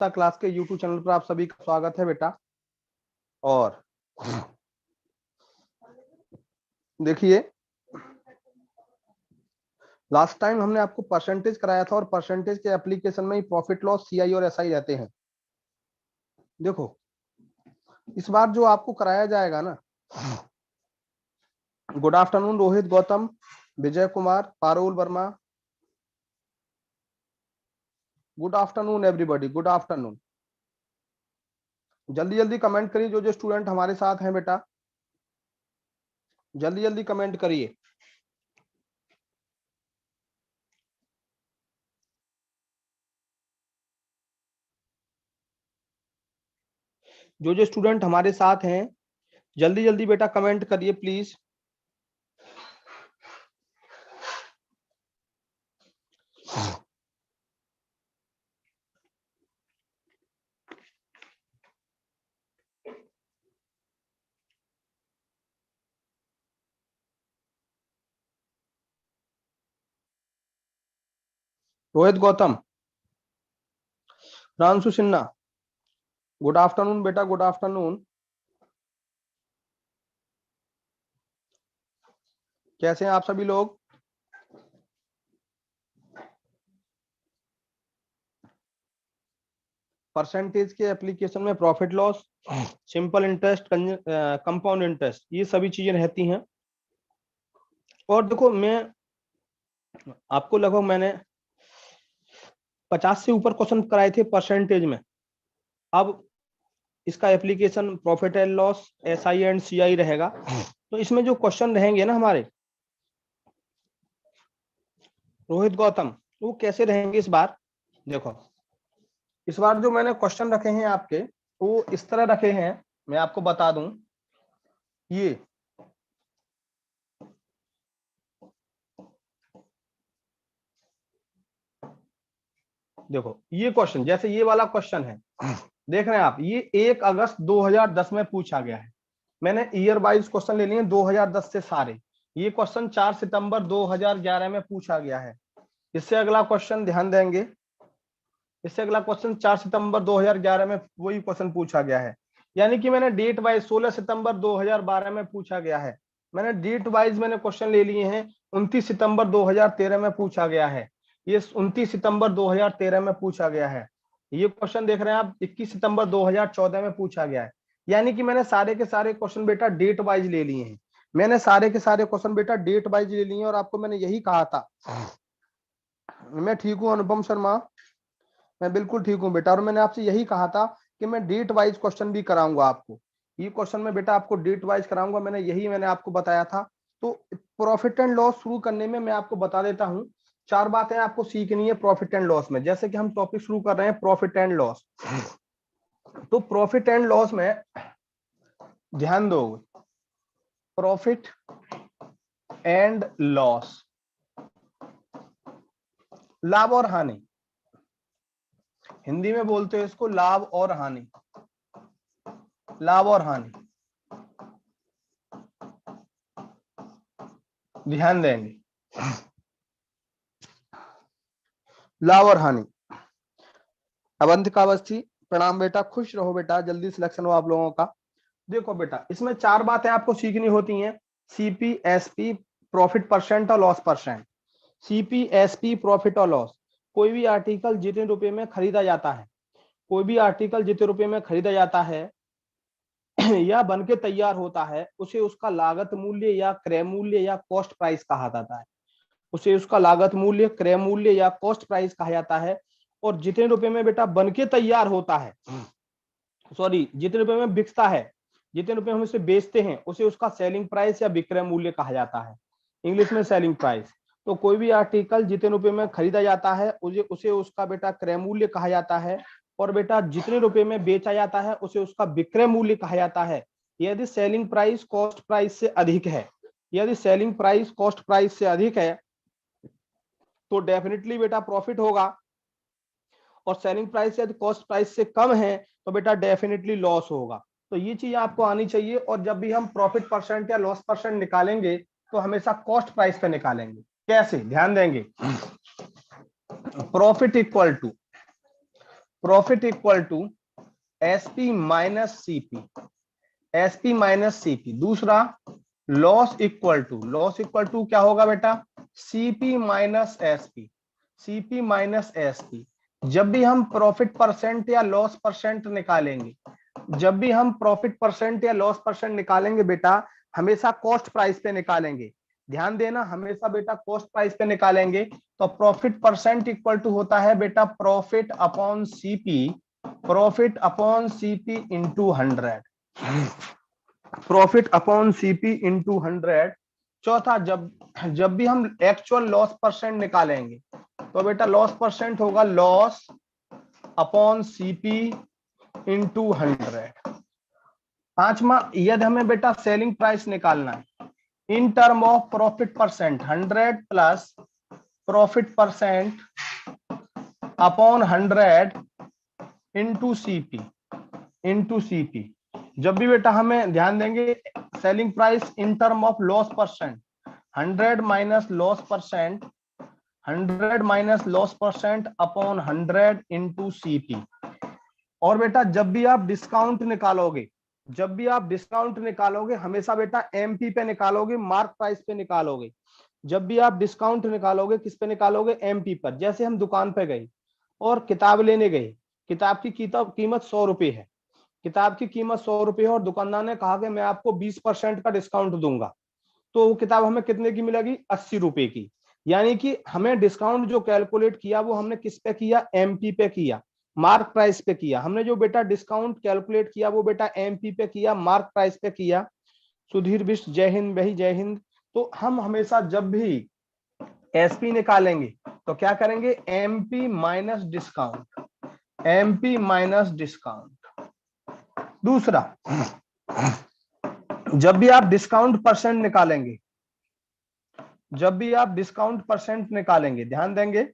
Class के YouTube channel पर आप सभी का स्वागत है बेटा। और देखिए, लास्ट टाइम हमने आपको परसेंटेज कराया था और परसेंटेज के एप्लीकेशन में ही प्रॉफिट लॉस, सीआई और एसआई रहते हैं। देखो, इस बार जो आपको कराया जाएगा ना, good afternoon Rohit, Gautam, Vijay Kumar, Parul Verma, good afternoon everybody, good afternoon. जल्दी जल्दी कमेंट करिए जो स्टूडेंट हमारे साथ हैं बेटा, जल्दी जल्दी कमेंट करिए। जो स्टूडेंट हमारे साथ हैं जल्दी जल्दी बेटा कमेंट करिए please. Rohit, Gautam, Ranshu Sinha, good afternoon बेटा, गुड आफ्टरनून। कैसे हैं आप सभी लोग? परसेंटेज के एप्लीकेशन में profit loss, simple interest, compound interest, ये सभी चीजें रहती हैं। और देखो, मैं आपको लगभग मैंने 50 से ऊपर क्वेश्चन कराए थे परसेंटेज में। अब इसका application profit and loss, SI and CI रहेगा। तो इसमें जो क्वेश्चन रहेंगे ना हमारे, रोहित, गौतम, वो कैसे रहेंगे इस बार? देखो, इस बार जो मैंने क्वेश्चन रखे हैं आपके, वो इस तरह रखे हैं, मैं आपको बता दूं। ये देखो, ये क्वेश्चन, जैसे ये वाला क्वेश्चन है, देख रहे हैं आप, ये 1 अगस्त 2010 में पूछा गया है। मैंने ईयर वाइज क्वेश्चन ले लिए 2010 से सारे। ये क्वेश्चन 4 सितंबर 2011 में पूछा गया है। इससे अगला क्वेश्चन ध्यान देंगे, इससे अगला क्वेश्चन 4 सितंबर 2011 में वही क्वेश्चन पूछा गया है। यानी कि मैंने डेट वाइज 16 सितंबर 2012 में पूछा गया है। मैंने डेट वाइज मैंने क्वेश्चन ले लिए हैं। 29 सितंबर 2013 में पूछा गया है। ये 29 सितंबर 2013 में पूछा गया है। ये क्वेश्चन देख रहे हैं आप, 21 सितंबर 2014 में पूछा गया है। यानी कि मैंने सारे के सारे क्वेश्चन बेटा डेट वाइज ले लिए हैं। मैंने सारे के सारे क्वेश्चन बेटा डेट वाइज ले लिए हैं। और आपको मैंने यही कहा था, मैं ठीक हूँ अनुपम शर्मा, मैं बिल्कुल ठीक हूँ बेटा। और मैंने आपसे यही कहा था कि मैं डेट वाइज क्वेश्चन भी कराऊंगा आपको। ये क्वेश्चन में बेटा आपको डेट वाइज कराऊंगा, मैंने आपको बताया था। तो प्रॉफिट एंड लॉस शुरू करने में मैं आपको बता देता हूँ, 4 बातें आपको सीखनी है प्रॉफिट एंड लॉस में। जैसे कि हम टॉपिक शुरू कर रहे हैं प्रॉफिट एंड लॉस, तो प्रॉफिट एंड लॉस में ध्यान दो, प्रॉफिट एंड लॉस, लाभ और हानि, हिंदी में बोलते हैं इसको लाभ और हानि, लाभ और हानि, ध्यान देंगे, लाभ और हानि। अवंतिका अवस्थी, प्रणाम बेटा, खुश रहो बेटा, जल्दी सिलेक्शन हो आप लोगों का। देखो बेटा, इसमें 4 बातें आपको सीखनी होती हैं। सीपी, एसपी, प्रॉफिट परसेंट और loss percent. CP, SP, profit और लॉस। कोई भी आर्टिकल जितने रुपए में खरीदा जाता है, कोई भी आर्टिकल जितने रुपए में खरीदा जाता है या बन के तैयार होता है, उसे उसका लागत मूल्य या क्रय मूल्य या कॉस्ट प्राइस कहा जाता है। उसे उसका लागत मूल्य, क्रय मूल्य या कॉस्ट प्राइस कहा जाता है। और जितने रुपए में बेटा बन के तैयार होता है, सॉरी, जितने रुपए में बिकता है, जितने रुपए हम इसे बेचते हैं, उसे उसका सेलिंग प्राइस या विक्रय मूल्य कहा जाता है, इंग्लिश में सेलिंग प्राइस। तो कोई भी आर्टिकल जितने रुपए में खरीदा जाता है, उसे उसका बेटा क्रय मूल्य कहा जाता है। और बेटा जितने रुपए में बेचा जाता है, उसे उसका विक्रय मूल्य कहा जाता है। यदि सेलिंग प्राइस कॉस्ट प्राइस से अधिक है, यदि सेलिंग प्राइस कॉस्ट प्राइस से अधिक है, तो डेफिनेटली बेटा प्रॉफिट होगा। और सेलिंग प्राइस यदि कॉस्ट प्राइस से कम है, तो बेटा डेफिनेटली लॉस होगा। तो ये चीज आपको आनी चाहिए। और जब भी हम प्रॉफिट परसेंट या लॉस परसेंट निकालेंगे, तो हमेशा कॉस्ट प्राइस पे निकालेंगे। कैसे? ध्यान देंगे, profit equal to profit equal to SP minus CP, SP minus CP. दूसरा लॉस इक्वल टू क्या होगा बेटा, CP minus SP, CP minus SP. जब भी हम प्रॉफिट परसेंट या लॉस परसेंट निकालेंगे, जब भी हम प्रॉफिट परसेंट या लॉस परसेंट निकालेंगे बेटा, हमेशा कॉस्ट प्राइस पे निकालेंगे। ध्यान देना, हमेशा बेटा कॉस्ट प्राइस पे निकालेंगे। तो प्रॉफिट परसेंट इक्वल टू होता है बेटा profit upon CP, profit upon CP into 100, profit upon CP into 100। चौथा, जब भी हम एक्चुअल लॉस परसेंट निकालेंगे तो बेटा लॉस परसेंट होगा लॉस अपॉन सीपी इंटू 100। पांचवा, यदि हमें बेटा सेलिंग प्राइस निकालना है in term of profit percent, 100 plus profit percent upon 100 into CP, into CP. जब भी बेटा हमें ध्यान देंगे selling price in term of loss percent, 100 minus loss percent, 100 minus loss percent upon 100 into CP. और बेटा जब भी आप डिस्काउंट निकालोगे, जब भी आप डिस्काउंट निकालोगे हमेशा बेटा एमपी पे निकालोगे, मार्क प्राइस पे निकालोगे। जब भी आप डिस्काउंट निकालोगे किस पे निकालोगे, एमपी पर। जैसे हम दुकान पे गए और किताब लेने गए, किताब की कीमत 100 रुपए है, किताब की कीमत 100 रुपए है और दुकानदार ने कहा कि मैं आपको 20% का डिस्काउंट दूंगा, तो वो किताब हमें कितने की मिलेगी, 80 रुपए की। यानी कि हमें डिस्काउंट जो कैलकुलेट किया वो हमने किस पे किया, एमपी पे किया, मार्क प्राइस पे किया। हमने जो बेटा डिस्काउंट कैलकुलेट किया वो बेटा एमपी पे किया, मार्क प्राइस पे किया। सुधीर बिष्ट जय हिंद भाई, जय हिंद। तो हम हमेशा जब भी एसपी निकालेंगे तो क्या करेंगे, MP minus discount, MP minus discount. दूसरा, जब भी आप डिस्काउंट परसेंट निकालेंगे, जब भी आप डिस्काउंट परसेंट निकालेंगे, ध्यान देंगे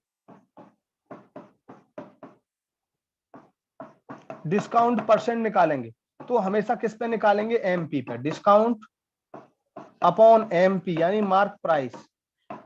डिस्काउंट परसेंट निकालेंगे तो हमेशा किस पे निकालेंगे, एमपी पे। डिस्काउंट अपॉन एमपी यानी मार्क प्राइस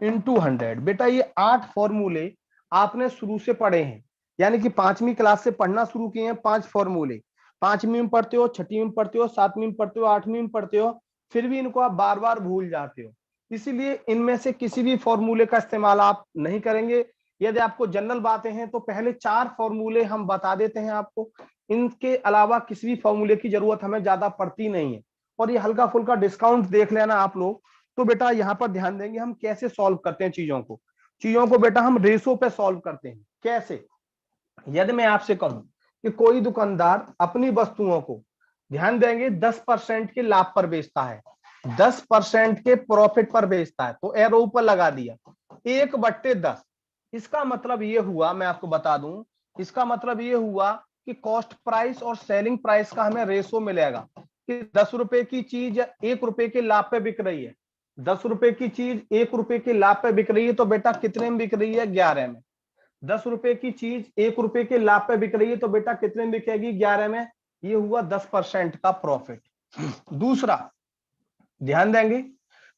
इंटू 100। बेटा ये 8 फॉर्मूले आपने शुरू से पढ़े हैं, यानी कि 5वीं क्लास से पढ़ना शुरू किए हैं। 5 फॉर्मूले 5वीं में पढ़ते हो, 6वीं में पढ़ते हो, 7वीं में पढ़ते हो, 8वीं में पढ़ते हो, फिर भी इनको आप बार बार भूल जाते हो। इसीलिए इनमें से किसी भी फॉर्मूले का इस्तेमाल आप नहीं करेंगे। यदि आपको जनरल बातें हैं तो पहले 4 फॉर्मूले हम बता देते हैं आपको, इनके अलावा किसी भी फॉर्मूले की जरूरत हमें ज्यादा पड़ती नहीं है। और ये हल्का फुल्का डिस्काउंट देख लेना आप लोग। तो बेटा यहाँ पर ध्यान देंगे हम कैसे सॉल्व करते हैं चीजों को, चीजों को बेटा हम रेशो पे सॉल्व करते हैं। कैसे, यदि मैं आपसे कहूं कि कोई दुकानदार अपनी वस्तुओं को, ध्यान देंगे, 10% के लाभ पर बेचता है, 10% के प्रॉफिट पर बेचता है, तो एरो ऊपर लगा दिया 1/10। इसका मतलब ये हुआ, मैं आपको बता दूं, इसका मतलब ये हुआ कि कॉस्ट प्राइस और सेलिंग प्राइस का हमें रेशो मिलेगा कि 10 रुपए की चीज 1 रुपए के लाभ पे बिक रही है, 10 रुपए की चीज 1 रुपए के लाभ पे बिक रही है, तो बेटा कितने में बिक रही है, 11 में। 10 रुपए की चीज 1 रुपए के लाभ पे बिक रही है तो बेटा कितने में बिकेगी, 11 में। ये हुआ 10% का प्रॉफिट। दूसरा, ध्यान देंगे,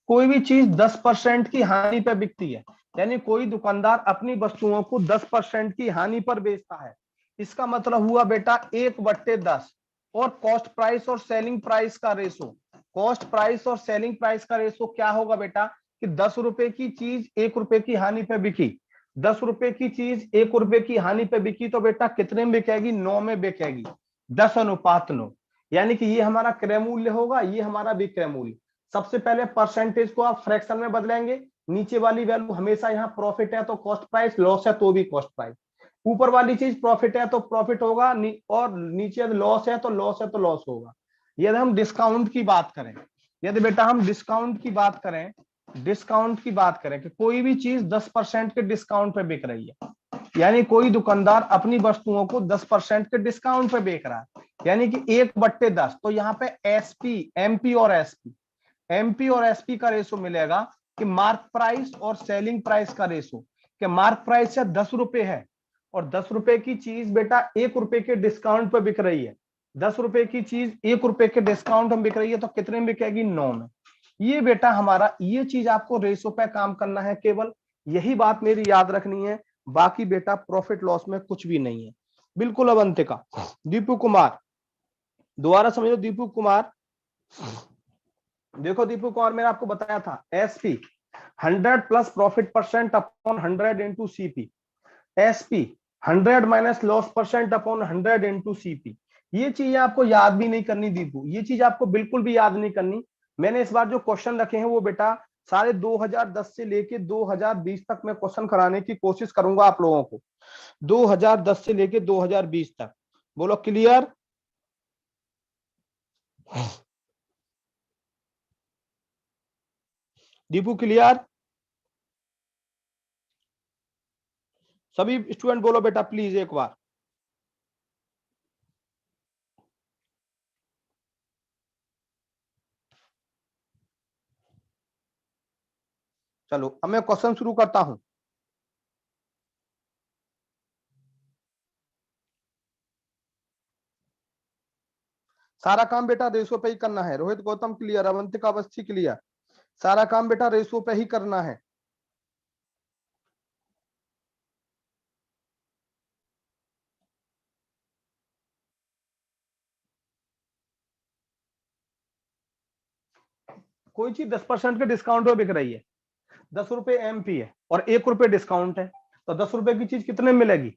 कोई भी चीज 10% की हानि पे बिकती है, यानी कोई दुकानदार अपनी वस्तुओं को 10% की हानि पर बेचता है, इसका मतलब हुआ बेटा 1/10। और कॉस्ट प्राइस और सेलिंग प्राइस का रेशो, कॉस्ट प्राइस और सेलिंग प्राइस का रेशो क्या होगा बेटा, कि 10 रुपए की चीज 1 रुपए की हानि पे बिकी, 10 रुपए की चीज 1 रुपए की हानि पे बिकी, तो बेटा कितने में बिकेगी, 9 में बिकेगी, 10:9। यानी कि ये हमारा क्रय मूल्य होगा, ये हमारा विक्रय मूल्य। सबसे पहले परसेंटेज को आप फ्रैक्शन में बदलेंगे, नीचे वाली वैल्यू हमेशा यहाँ प्रॉफिट है तो कॉस्ट प्राइस, लॉस है तो भी कॉस्ट प्राइस, ऊपर वाली चीज प्रॉफिट है तो प्रॉफिट होगा, और नीचे लॉस है तो लॉस है तो लॉस होगा। यदि हम डिस्काउंट की बात करें, यदि बेटा हम डिस्काउंट की बात करें, डिस्काउंट की बात करें कि कोई भी चीज 10% के डिस्काउंट पे बिक रही है, यानी कोई दुकानदार अपनी वस्तुओं को 10% के डिस्काउंट पे बेच रहा है, यानी कि 1/10। तो यहाँ पे एसपी, एमपी और एसपी, एमपी और एसपी का रेशो मिलेगा कि मार्क प्राइस और सेलिंग प्राइस का रेशो, कि मार्क प्राइस है 10 रुपए है और 10 रुपए की चीज बेटा 1 रुपए के डिस्काउंट पे बिक रही है, 10 रुपए की चीज 1 रुपए के डिस्काउंट में बिक रही है, तो कितने में बिकेगी, 9 में। ये बेटा हमारा, ये चीज आपको रेशो पे काम करना है, केवल यही बात मेरी याद रखनी है, बाकी बेटा प्रॉफिट लॉस में कुछ भी नहीं है। बिल्कुल अवंतिका। दीपू कुमार, दोबारा समझो, दीपू कुमार। देखो दीपू कुमार, मैंने आपको बताया था SP 100 plus profit percent upon 100 into CP, SP 100 minus loss percent upon 100 into CP. ये चीज आपको याद भी नहीं करनी दीपू, ये चीज आपको बिल्कुल भी याद नहीं करनी। मैंने इस बार जो क्वेश्चन रखे हैं वो बेटा सारे 2010 से लेके 2020 तक मैं क्वेश्चन कराने की कोशिश करूंगा आप लोगों को, 2010 से लेके 2020 तक। बोलो क्लियर? दीपू क्लियर? सभी स्टूडेंट बोलो बेटा प्लीज एक बार। चलो अब मैं क्वेश्चन शुरू करता हूं। सारा काम बेटा रेशो पे ही करना है। Rohit Gautam clear, Avantika Awasthi clear. सारा काम बेटा रेशो पे ही करना है। कोई चीज 10% के डिस्काउंट में बिक रही है, 10 रुपए एमपी है और 1 रुपए डिस्काउंट है, तो 10 रुपए की चीज कितने में मिलेगी?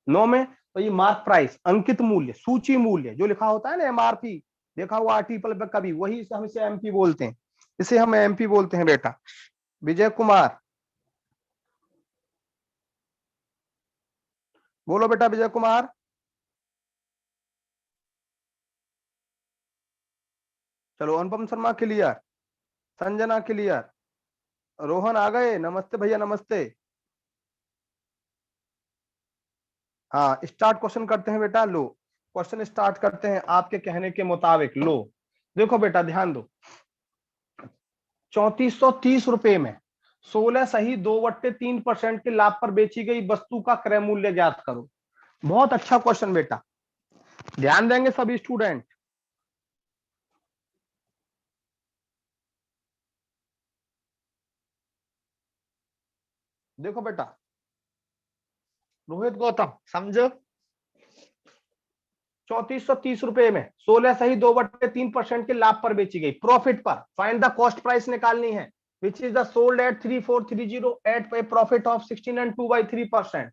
9 में। तो ये मार्क प्राइस, अंकित मूल्य, सूची मूल्य जो लिखा होता है ना एमआरपी, देखा हुआ आर्टिकल पे कभी, वही हम इसे एमपी बोलते हैं, इसे हम एमपी बोलते हैं बेटा। विजय कुमार, बोलो बेटा विजय कुमार। चलो अनुपम शर्मा क्लियर, संजना क्लियर, रोहन आ गए, नमस्ते भैया नमस्ते। हाँ स्टार्ट क्वेश्चन करते हैं बेटा। लो क्वेश्चन स्टार्ट करते हैं आपके कहने के मुताबिक। लो देखो बेटा ध्यान दो, 3430 रुपए में 16 सही 2/3% के लाभ पर बेची गई वस्तु का क्रय मूल्य ज्ञात करो। बहुत अच्छा क्वेश्चन बेटा, ध्यान देंगे सभी स्टूडेंट। देखो बेटा रोहित गौतम समझो, 3430 रुपए में 16 सही 2/3% के लाभ पर बेची गई, प्रॉफिट पर। फाइंड द कॉस्ट प्राइस निकालनी है, which is the sold at 3430 at a profit of 16 and 2/3%।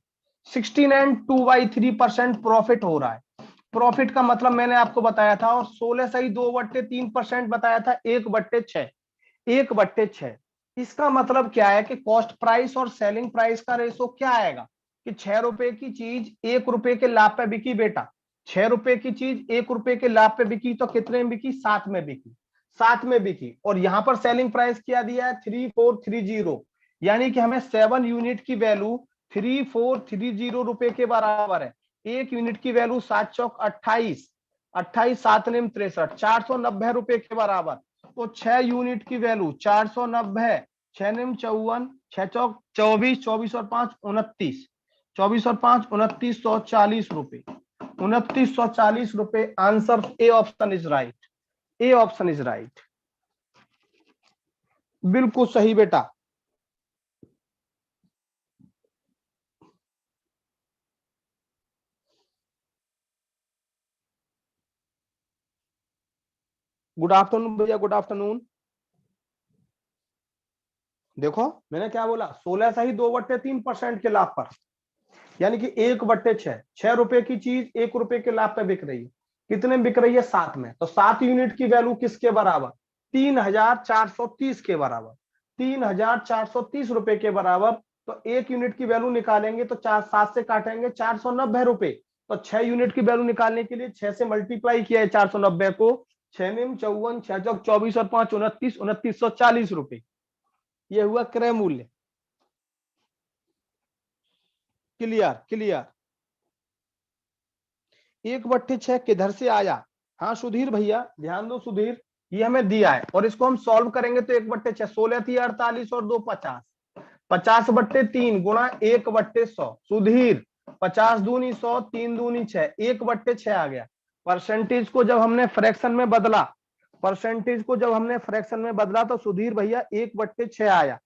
16 and 2/3% profit हो रहा है। प्रॉफिट का मतलब मैंने आपको बताया था, और 16 सही 2/3% बताया था, 1/6, 1/6। इसका मतलब क्या है कि कॉस्ट प्राइस और सेलिंग प्राइस का रेशो क्या आएगा कि 6 रुपए की चीज 1 रुपए के लाभ पे बिकी बेटा, 6 रुपए की चीज 1 रुपए के लाभ पे बिकी तो कितने में बिकी? 7 में बिकी, 7 में बिकी। और यहां पर सेलिंग प्राइस क्या दिया है? 3430, यानी कि हमें 7 यूनिट की वैल्यू 3430 रुपए के बराबर है। एक यूनिट की वैल्यू 7 चौक 28, 28 7 निम 63, 490 रुपए के बराबर। तो 6 यूनिट की वैल्यू 490, 6 निम 54, 6 चौक 24, 24 और 5 29, 24 और 5 2940 रुपए, 2940 रुपए। Answer A option is right, A option is right, बिल्कुल सही बेटा। गुड आफ्टरनून भैया, गुड आफ्टरनून। देखो मैंने क्या बोला, 16 सही 2/3% के लाभ पर, यानी कि 1/6, 6 रुपए की चीज 1 रुपए के लाभ पे बिक रही है, कितने में बिक रही है? 7 में। तो 7 यूनिट की वैल्यू किसके बराबर? 3430 के बराबर, 3430 रुपए के बराबर। तो एक यूनिट की वैल्यू निकालेंगे तो 7 से काटेंगे 490 रुपए। तो 6 यूनिट की वैल्यू निकालने के लिए 6 से मल्टीप्लाई किया है 490 को, 6 निम 54, 6 चौक 24 और 5 29, 2940 रुपए। ये हुआ क्रय मूल्य। Clear clear. 1/6 किधर से आया? हाँ सुधीर भैया ध्यान दो सुधीर, ये हमें दिया है और इसको हम सॉल्व करेंगे तो 1/6, 16 और 2 50, 50/3 गुणा 1/100। सुधीर 50 दूनी 100, 3 दूनी 6, 1/6 आ गया। परसेंटेज को जब हमने फ्रैक्शन में बदला, परसेंटेज को जब हमने फ्रैक्शन में बदला तो सुधीर भैया 1/6 आया।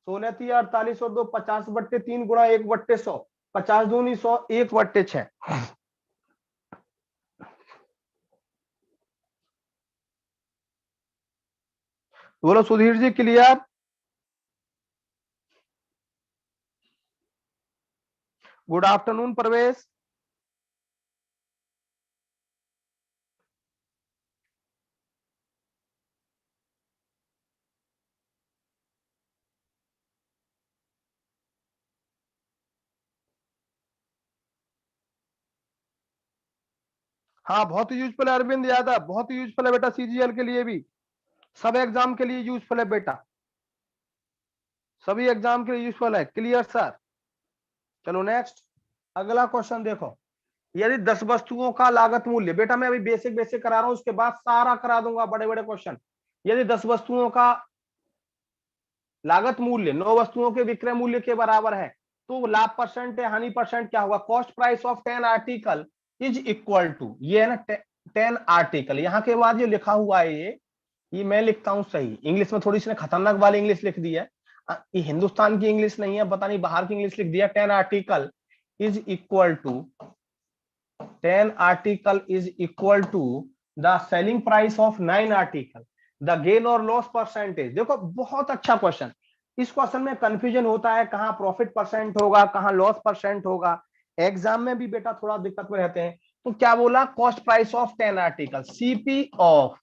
16 और 2 50/3 गुणा 1/100, 50 दूनी 100, 1/6। बोलो Sudhir ji clear. Good afternoon प्रवेश। हाँ बहुत यूजफुल है अरविंद यादव, बहुत यूजफुल है बेटा, सीजीएल के लिए भी, सब एग्जाम के लिए यूजफुल है बेटा, सभी एग्जाम के लिए यूजफुल है। Clear sir. चलो नेक्स्ट, अगला क्वेश्चन देखो। यदि 10 वस्तुओं का लागत मूल्य, बेटा मैं अभी बेसिक बेसिक करा रहा हूं, उसके बाद सारा करा दूंगा बड़े बड़े क्वेश्चन। यदि 10 वस्तुओं का लागत मूल्य 9 वस्तुओं के विक्रय मूल्य के बराबर है, तो लाभ परसेंट या हानि परसेंट क्या होगा? Cost price of 10 article is equal to, ये है ना 10 आर्टिकल, यहाँ के बाद जो लिखा हुआ है ये मैं लिखता हूं सही, इंग्लिश में थोड़ी सी खतरनाक वाली इंग्लिश लिख दी है, ये हिंदुस्तान की इंग्लिश नहीं है, पता नहीं बाहर की इंग्लिश लिख दिया। 10 article is equal to 10 article is equal to the selling price of 9 article, the gain or loss percentage। देखो बहुत अच्छा क्वेश्चन, इस क्वेश्चन में कंफ्यूजन होता है, कहाँ प्रॉफिट परसेंट होगा, कहाँ लॉस परसेंट होगा, एग्जाम में भी बेटा थोड़ा दिक्कत में रहते हैं। तो क्या बोला? Cost price of 10 article, CP of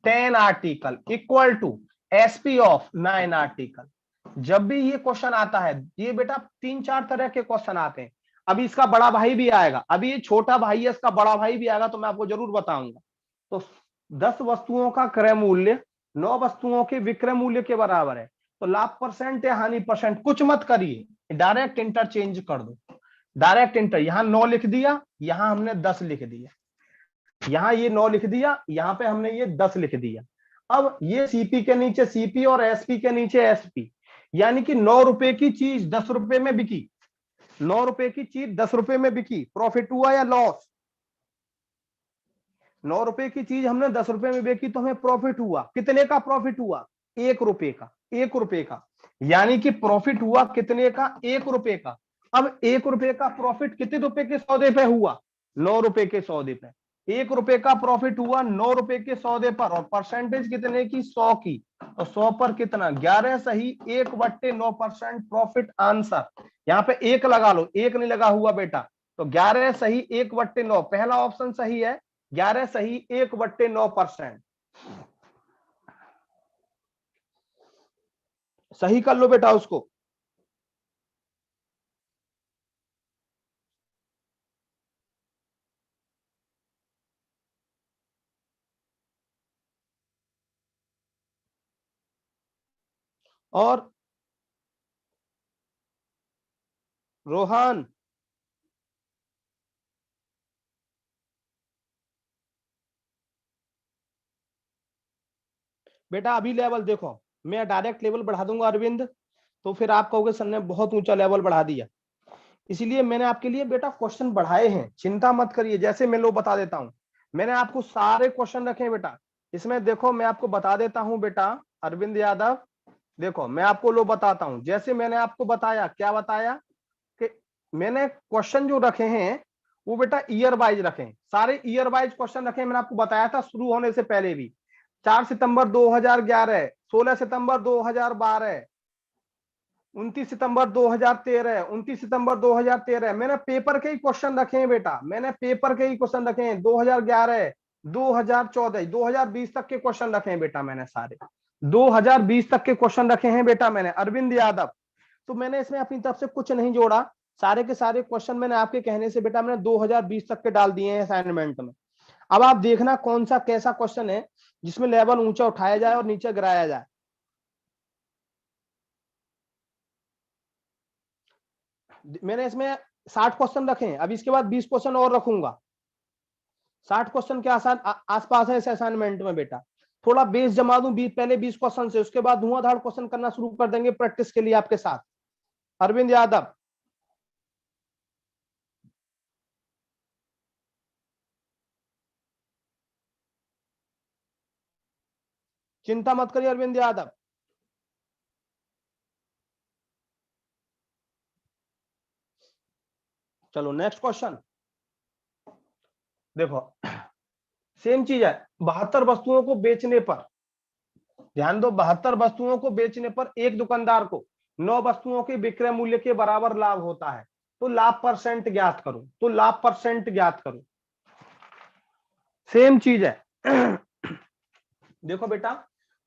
10 article equal to SP of 9 article. जब भी ये क्वेश्चन आता है, ये बेटा 3-4 तरह के क्वेश्चन आते हैं, अभी इसका बड़ा भाई भी आएगा, अभी ये छोटा भाई है, इसका बड़ा भाई भी आएगा, तो मैं आपको जरूर बताऊंगा। तो 10 वस्तुओं का क्रय मूल्य 9 वस्तुओं के विक्रय मूल्य के बराबर है, तो लाभ परसेंट या हानि परसेंट कुछ मत करिए, डायरेक्ट इंटरचेंज कर दो। डायरेक्ट इंटर, यहां 9 लिख दिया, यहां हमने 10 लिख दिया, यहां ये 9 लिख दिया, यहां पे हमने ये 10 लिख दिया। अब ये सीपी के नीचे सीपी और एसपी के नीचे एसपी, यानी कि 9 रुपए की चीज 10 रुपए में बिकी, 9 रुपए की चीज 10 रुपए में बिकी, प्रॉफिट हुआ या लॉस? 9 रुपए की चीज हमने 10 रुपए में बेची तो हमें प्रॉफिट हुआ, कितने का प्रॉफिट हुआ? 1 रुपए का, 1 रुपए का, यानी कि प्रॉफिट हुआ कितने का? 1 रुपए का। अब 1 रुपए का प्रॉफिट कितने रुपए के सौदे पे हुआ? 9 रुपए के सौदे पे। 1 रुपए का प्रॉफिट हुआ 9 रुपए के सौदे पर, और परसेंटेज कितने की? 100 की। और 100 पर कितना? 11 सही 1/9% प्रॉफिट आंसर। यहाँ पे 1 लगा लो, 1 नहीं लगा हुआ बेटा, तो 11 सही 1/9, पहला ऑप्शन सही है, 11 सही 1/9%। सही कर लो बेटा उसको। और रोहन, बेटा अभी लेवल देखो, मैं डायरेक्ट लेवल बढ़ा दूंगा अरविंद, तो फिर आप कहोगे सर ने बहुत ऊंचा लेवल बढ़ा दिया, इसीलिए मैंने आपके लिए बेटा क्वेश्चन बढ़ाए हैं, चिंता मत करिए। जैसे मैं लो बता देता हूं, मैंने आपको सारे क्वेश्चन रखे हैं बेटा, इसमें देखो मैं आपको बता देता हूं बेटा अरविंद यादव, देखो मैं आपको लो बताता हूं, जैसे मैंने आपको बताया, क्या बताया कि मैंने क्वेश्चन जो रखे हैं वो बेटा ईयर वाइज रखे हैं, सारे ईयर वाइज क्वेश्चन रखे हैं, मैंने आपको बताया था शुरू होने से पहले भी। 4 सितंबर 2011, 16 सितंबर 2012, 29 सितंबर 2013, 29 सितंबर 2013, मैंने पेपर के ही क्वेश्चन रखे हैं बेटा, मैंने पेपर के ही क्वेश्चन रखे हैं, 2011, 2014, 2020 तक के क्वेश्चन रखे हैं बेटा मैंने सारे, 2020 तक के क्वेश्चन रखे हैं बेटा मैंने अरविंद यादव। तो मैंने इसमें अपनी तरफ से कुछ नहीं जोड़ा, सारे के सारे क्वेश्चन मैंने आपके कहने से बेटा मैंने 2020 तक के डाल दिए हैं असाइनमेंट में। अब आप देखना कौन सा कैसा क्वेश्चन है जिसमें लेवल ऊंचा उठाया जाए और नीचे गिराया जाए। मैंने इसमें 60 क्वेश्चन रखे हैं, अभी इसके बाद 20 क्वेश्चन और रखूंगा, 60 क्वेश्चन के आसान आसपास है इस असाइनमेंट में बेटा। थोड़ा बेस जमा दूं पहले 20 क्वेश्चन से, उसके बाद धुआंधार क्वेश्चन करना शुरू कर देंगे प्रैक्टिस के लिए आपके साथ। अरविंद यादव, चिंता मत करिए अरविंद यादव। चलो नेक्स्ट क्वेश्चन देखो, सेम चीज है, 72 वस्तुओं को बेचने पर ध्यान दो, 72 वस्तुओं को बेचने पर एक दुकानदार को 9 वस्तुओं के विक्रय मूल्य के बराबर लाभ होता है। तो लाभ परसेंट ज्ञात करो, तो लाभ परसेंट ज्ञात करो। सेम चीज है। देखो बेटा,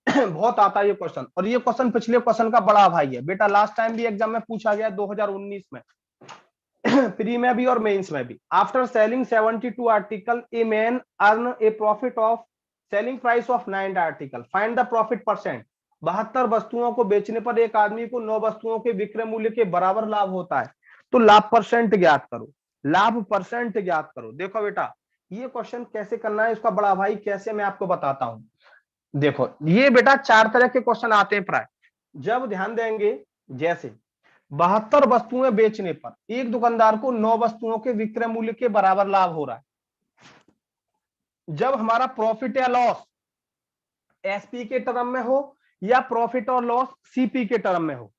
बहुत आता है ये क्वेश्चन, और ये क्वेश्चन पिछले क्वेश्चन का बड़ा भाई है बेटा। लास्ट टाइम भी एग्जाम में पूछा गया 2019 में, प्री में भी और मेंस में भी। After selling 72 article a man earn A profit of selling price of 9 article, find the profit percent. 72 वस्तुओं को बेचने पर एक आदमी को 9 वस्तुओं के विक्रय मूल्य के बराबर लाभ होता है। तो लाभ परसेंट ज्ञात करो, लाभ परसेंट ज्ञात करो। देखो बेटा, ये क्वेश्चन कैसे करना है इसका बड़ा भाई, कैसे मैं आपको बताता हूं। देखो ये बेटा 4 तरह के क्वेश्चन आते हैं प्राय, जब ध्यान देंगे। जैसे 72 वस्तुएं बेचने पर एक दुकानदार को 9 वस्तुओं के विक्रय मूल्य के बराबर लाभ हो रहा है। जब हमारा प्रॉफिट या लॉस एसपी के टर्म में हो या प्रॉफिट और लॉस सीपी के टर्म में हो।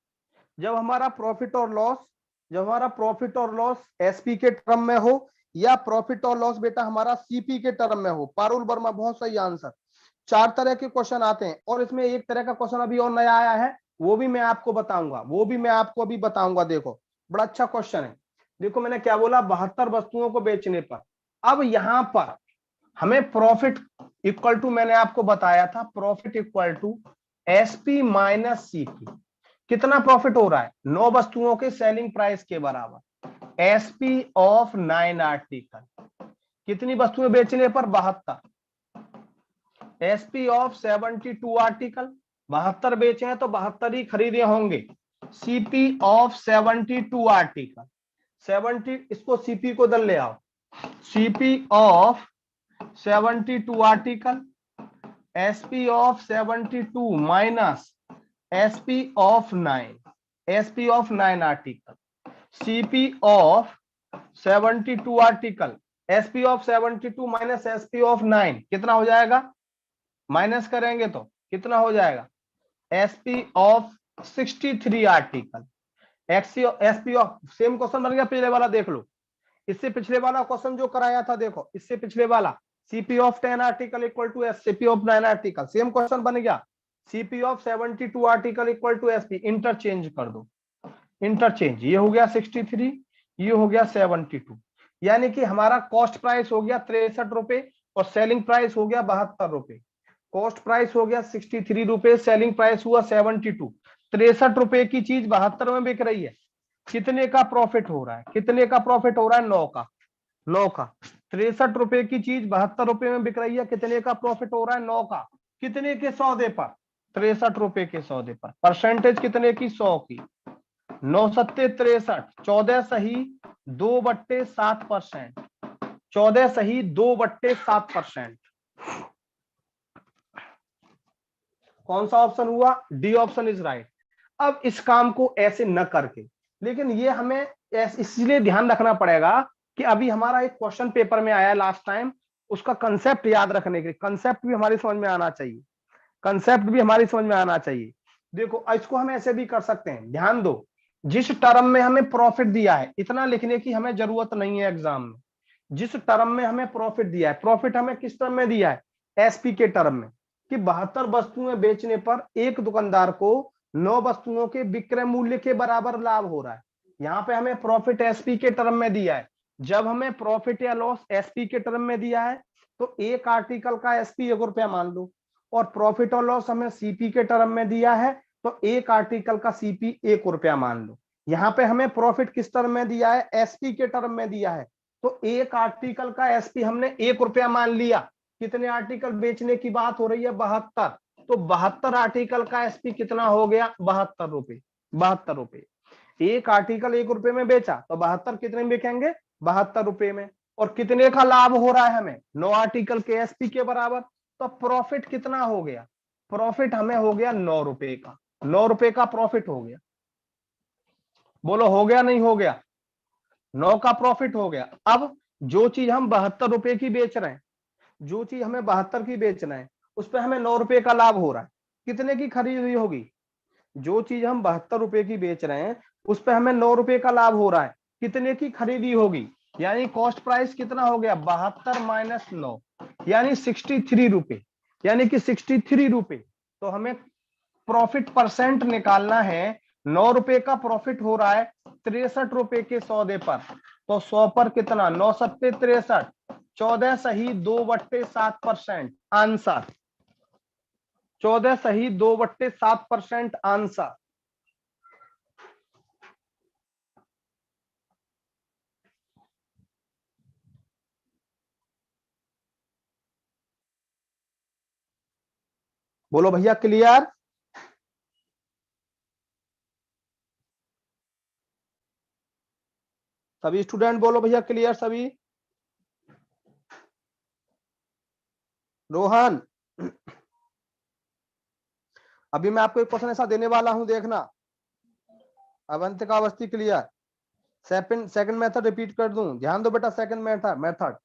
जब हमारा प्रॉफिट और लॉस एसपी के टर्म में हो या प्रॉफिट और लॉस बेटा हमारा सीपी के टर्म में हो। पारुल वर्मा, बहुत सही आंसर। 4 तरह के क्वेश्चन आते हैं, और इसमें एक तरह का क्वेश्चन अभी और नया आया है, वो भी मैं आपको अभी बताऊंगा। देखो बड़ा अच्छा क्वेश्चन है। देखो मैंने क्या बोला, 72 वस्तुओं को बेचने पर। अब यहां पर हमें प्रॉफिट इक्वल टू, मैंने आपको बताया था, profit equal to SP minus CP. कितना प्रॉफिट हो रहा है? 9 वस्तुओं के सेलिंग प्राइस के बराबर। एसपी ऑफ 9 आर्टिकल, कितनी वस्तुएं बेचने पर? 72। एसपी ऑफ 72 आर्टिकल, 72 बेचे हैं तो 72 ही खरीदे होंगे। सीपी ऑफ 72 आर्टिकल, 70, इसको सीपी को दल ले आओ। CP of 72 article, SP of 72 minus SP of 9, SP of 9 article, CP of 72 article, SP of 72 minus SP of 9, कितना हो जाएगा? माइनस करेंगे तो कितना हो जाएगा? SP of 63 article, SP of, same question बन गया पिछले वाला, देख लो। इससे पिछले वाला क्वेश्चन जो कराया था, देखो इससे पिछले वाला, CP of 10 article equal to SP of 9 article, same question बन गया। CP of 72 article equal to SP, interchange कर दो, इंटरचेंज। ये हो गया 63, ये हो गया 72, यानी कि हमारा कॉस्ट प्राइस हो गया 63 रुपए और सेलिंग प्राइस हो गया 72 रुपए। कॉस्ट प्राइस हो गया 63 रुपए, सेलिंग प्राइस हुआ 72। 63 रुपए की चीज 72 में बिक रही है। कितने का प्रॉफिट हो रहा है? कितने का प्रॉफिट हो रहा है? 9 का, 9 का। 63 रुपए की चीज 72 रुपए में बिक रही है, कितने का प्रॉफिट हो रहा है? 9 का। कितने के सौदे पर? 63 रुपए के सौदे पर। परसेंटेज कितने की? 100 की। 9 सत्ते 63, 14 सही 2/7%, 14 सही 2/7%। कौन सा ऑप्शन हुआ? D option is right. अब इस काम को ऐसे न करके, लेकिन ये हमें इसलिए ध्यान रखना पड़ेगा कि अभी हमारा एक क्वेश्चन पेपर में आया लास्ट टाइम, उसका कंसेप्ट याद रखने के लिए, कंसेप्ट भी हमारी समझ में आना चाहिए, कंसेप्ट भी हमारी समझ में आना चाहिए। देखो इसको हम ऐसे भी कर सकते हैं, ध्यान दो। जिस टर्म में हमें प्रॉफिट दिया है, इतना लिखने की हमें जरूरत नहीं है एग्जाम में। जिस टर्म में हमें प्रॉफिट दिया है, प्रॉफिट हमें किस टर्म में दिया है? एसपी के टर्म में, कि 72 वस्तुएं बेचने पर एक दुकानदार को 9 वस्तुओं के विक्रय मूल्य के बराबर लाभ हो रहा है। यहाँ पे हमें प्रॉफिट एसपी के टर्म में दिया है। जब हमें प्रॉफिट या लॉस एसपी के टर्म में दिया है, तो एक आर्टिकल का एसपी 1 रुपया मान लो, और प्रॉफिट और लॉस हमें सीपी के टर्म में दिया है, तो एक आर्टिकल का सीपी 1 रुपया मान लो। यहाँ पे हमें प्रॉफिट किस टर्म में दिया है? एसपी के टर्म में दिया है, तो एक आर्टिकल का एसपी हमने 1 रुपया मान लिया। कितने आर्टिकल बेचने की बात हो रही है? 72। तो 72 आर्टिकल का एसपी कितना हो गया? 72 रुपए। 72 रुपए। एक आर्टिकल 1 रुपए में बेचा, तो 72 कितने में बेचेंगे? 72 रुपए में। और कितने का लाभ हो रहा है हमें? 9 आर्टिकल के एसपी के बराबर। तो प्रॉफिट कितना हो गया? प्रॉफिट हमें हो गया 9 रुपए का। 9 रुपए का प्रॉफिट हो गया। बोलो हो गया नहीं हो गया? 9 का प्रॉफिट हो गया। अब जो चीज हम 72 रुपए की बेच रहे हैं, जो चीज हमें 72 की बेचना है, उस पर हमें 9 रुपए का लाभ हो रहा है। कितने की खरीद हुई होगी? जो चीज हम 72 रुपए की बेच रहे हैं, उस पर हमें 9 रुपए का लाभ हो रहा है। कितने की खरीदी होगी? यानी कॉस्ट प्राइस कितना हो गया? 72 माइनस 9, यानी 63 रुपए, यानी कि 63 रुपए। तो हमें प्रॉफिट परसेंट निकालना है। 9 रुपए का प्रॉफिट हो रहा है 63 रुपए के सौदे पर, तो 100 पर कितना, 9 सत्ते 63, 14 सही 2/7%। आंसर 14 सही 2/7% आंसर। बोलो भैया क्लियर? सभी स्टूडेंट बोलो भैया क्लियर सभी। रोहन, अभी मैं आपको एक क्वेश्चन ऐसा देने वाला हूं, देखना। Avantika Awasthi clear? Second method repeat कर दूं, ध्यान दो बेटा। सेकंड मेथड,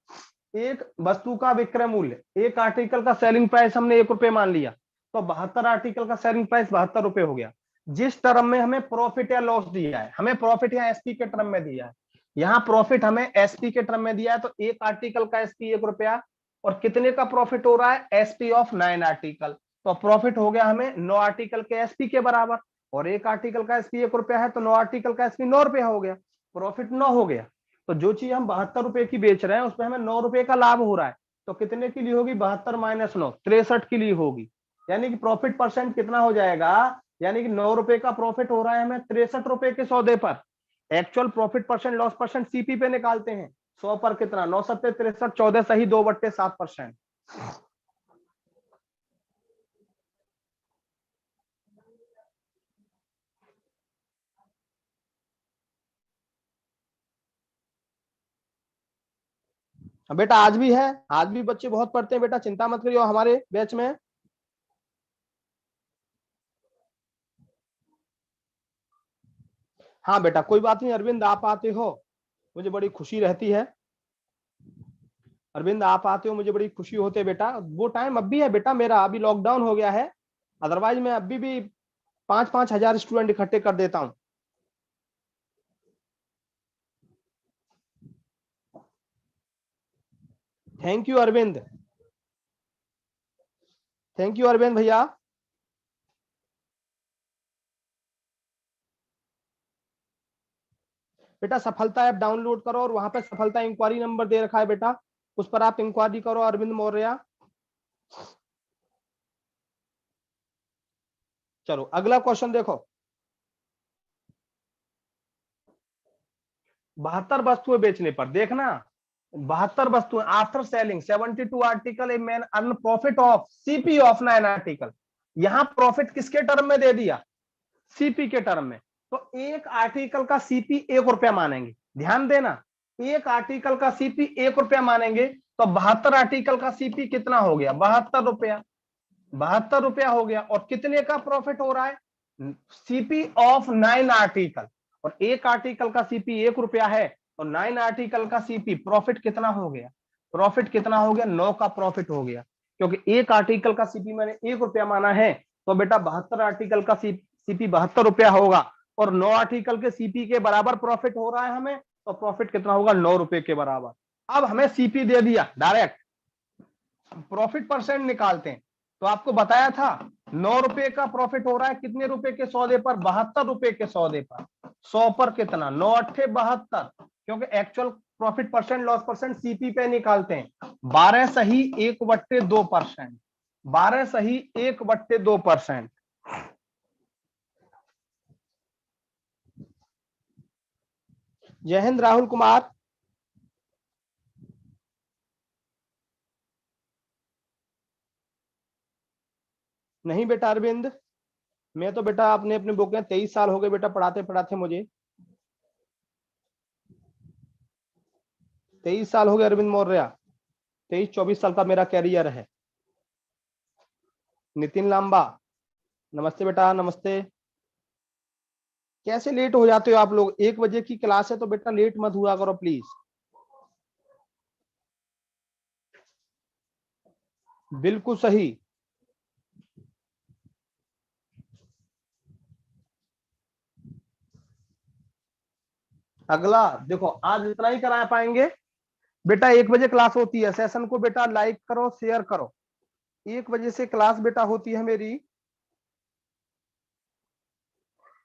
एक वस्तु का विक्रय मूल्य, एक आर्टिकल का सेलिंग प्राइस हमने 1 रुपए मान लिया, तो 72 आर्टिकल का सेलिंग प्राइस 72 रुपए हो गया। जिस टर्म में हमें प्रॉफिट या लॉस दिया है, हमें प्रॉफिट या एसपी के टर्म में दिया है, यहाँ प्रॉफिट हमें एसपी के टर्म में दिया है, तो एक आर्टिकल का एसपी 1 रुपया, और कितने का प्रॉफिट हो रहा है, एसपी ऑफ 9 आर्टिकल। तो प्रॉफिट हो गया हमें 9 आर्टिकल के एसपी के बराबर, और एक आर्टिकल का एसपी 1 रुपया है, तो 9 आर्टिकल का एसपी 9 रुपया हो गया, प्रॉफिट 9 हो गया। तो जो चीज हम 72 रुपए की बेच रहे हैं उसमें हमें 9 रुपए का लाभ हो रहा है, तो कितने की ली होगी, 72 माइनस 9, 63 की ली होगी। यानी कि प्रॉफिट परसेंट कितना हो जाएगा, यानी कि 9 रुपए का प्रॉफिट हो रहा है हमें 63 रुपए के सौदे पर। Actual profit percent loss percent CP पे निकालते हैं, 100 पर कितना, 9 सत्ते 63, 14 सही 2/7%। बेटा आज भी है, आज भी बच्चे बहुत पढ़ते हैं बेटा, चिंता मत करियो हमारे बैच में। हाँ बेटा कोई बात नहीं अरविंद, आप आते हो मुझे बड़ी खुशी रहती है। अरविंद आप आते हो मुझे बड़ी खुशी होती है बेटा। वो टाइम अब भी है बेटा मेरा, अभी लॉकडाउन हो गया है, अदरवाइज मैं अभी भी 5-5 हजार स्टूडेंट इकट्ठे कर देता हूँ। Thank you Arvind, thank you Arvind भैया। बेटा सफलता ऐप डाउनलोड करो, और वहां पे सफलता इंक्वायरी नंबर दे रखा है बेटा, उस पर आप इंक्वायरी करो अरविंद मौर्य। चलो अगला क्वेश्चन देखो। 72 वस्तुएं बेचने पर, देखना 72 वस्तुएं after selling 72 article, a man earn profit of CP of 9 article. यहां प्रॉफिट किसके टर्म में दे दिया, सीपी के टर्म में। तो एक आर्टिकल का सीपी 1 रुपया मानेंगे, ध्यान देना, एक आर्टिकल का सीपी 1 रुपया मानेंगे, तो 72 आर्टिकल का सीपी कितना हो गया, 72 रुपया, 72 रुपया हो गया। और कितने का प्रॉफिट हो रहा है, सीपी ऑफ 9 आर्टिकल, और एक आर्टिकल का सीपी 1 रुपया है, तो 9 आर्टिकल का सीपी प्रॉफिट कितना हो गया, प्रॉफिट कितना हो गया, 9 का प्रॉफिट हो गया। क्योंकि एक आर्टिकल का सीपी मैंने 1 रुपया माना है, तो बेटा 72 आर्टिकल का सीपी 72 रुपया होगा, और 9 आर्टिकल के सीपी के बराबर प्रॉफिट हो रहा है हमें, तो प्रॉफिट कितना होगा, 9 रुपए के बराबर। अब हमें सीपी दे दिया, डायरेक्ट प्रॉफिट परसेंट निकालते हैं। तो आपको बताया था 9 रुपए का प्रॉफिट हो रहा है कितने रुपए के सौदे पर, 72 रुपए के सौदे पर। 100 पर कितना, 9 अट्ठे 72, क्योंकि actual profit percent loss percent CP पे निकालते हैं। 12 सही 1/2%, 12 सही 1/2%। जय हिंद राहुल कुमार। नहीं बेटा अरविंद, मैं तो बेटा अपने अपने बुक में 23 साल हो गए बेटा पढ़ाते पढ़ाते मुझे, 23 साल हो गए अरविंद मौर्य, 23-24 साल का मेरा कैरियर है। नितिन लांबा, नमस्ते बेटा नमस्ते। कैसे लेट हो जाते हो आप लोग, 1 बजे की क्लास है तो बेटा लेट मत हुआ करो प्लीज। बिल्कुल सही। अगला देखो, आज इतना ही करा पाएंगे बेटा, 1 बजे क्लास होती है, सेशन को बेटा लाइक करो शेयर करो। 1 बजे से क्लास बेटा होती है मेरी।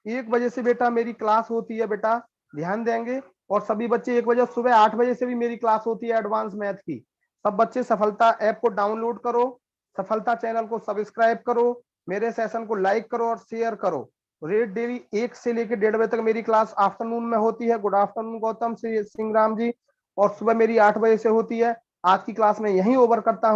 1 बजे से बेटा मेरी क्लास होती है बेटा, ध्यान देंगे। और सभी बच्चे 1 बजे, सुबह 8 बजे से भी मेरी क्लास होती है एडवांस मैथ की। सब बच्चे सफलता ऐप को डाउनलोड करो, सफलता चैनल को सब्सक्राइब करो, मेरे सेशन को लाइक करो और शेयर करो। रेट डेली 1 से लेकर 1:30 बजे तक मेरी क्लास आफ्टरनून में होती है। Good afternoon Gautam Singh Ram ji. और सुबह मेरी 8 बजे से होती है। आज की क्लास में यहीं ओवर करता हूं।